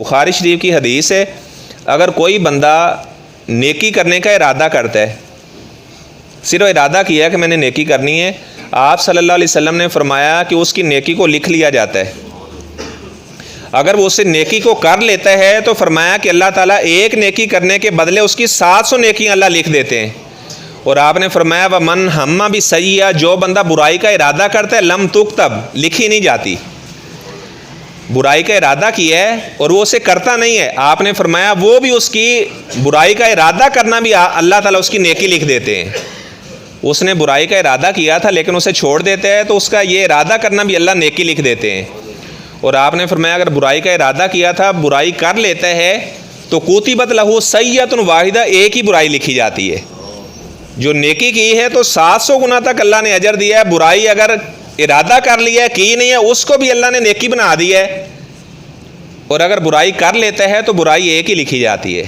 بخاری شریف کی حدیث ہے، اگر کوئی بندہ نیکی کرنے کا ارادہ کرتا ہے، صرف ارادہ کیا کہ میں نے نیکی کرنی ہے، آپ صلی اللہ علیہ وسلم نے فرمایا کہ اس کی نیکی کو لکھ لیا جاتا ہے۔ اگر وہ اسے نیکی کو کر لیتا ہے تو فرمایا کہ اللہ تعالیٰ ایک نیکی کرنے کے بدلے اس کی 700 نیکیاں اللہ لکھ دیتے ہیں۔ اور آپ نے فرمایا وَمَنْ ہَمَّ بِسَیِّئَةٍ، جو بندہ برائی کا ارادہ کرتا ہے لم تکتب، لکھی نہیں جاتی۔ برائی کا ارادہ کیا ہے اور وہ اسے کرتا نہیں ہے، آپ نے فرمایا وہ بھی اس کی برائی کا ارادہ کرنا بھی اللہ تعالیٰ اس کی نیکی لکھ دیتے ہیں۔ اس نے برائی کا ارادہ کیا تھا لیکن اسے چھوڑ دیتے ہیں تو اس کا یہ ارادہ کرنا بھی اللہ نیکی لکھ دیتے ہیں۔ اور آپ نے فرمایا اگر برائی کا ارادہ کیا تھا، برائی کر لیتا ہے تو کتبت لہ سیئۃ واحدہ، ایک ہی برائی لکھی جاتی ہے۔ جو نیکی کی ہے تو 700 گنا تک اللہ نے اجر دیا ہے، برائی اگر ارادہ کر لیا ہے کی نہیں ہے اس کو بھی اللہ نے نیکی بنا دی ہے، اور اگر برائی کر لیتا ہے تو برائی ایک ہی لکھی جاتی ہے۔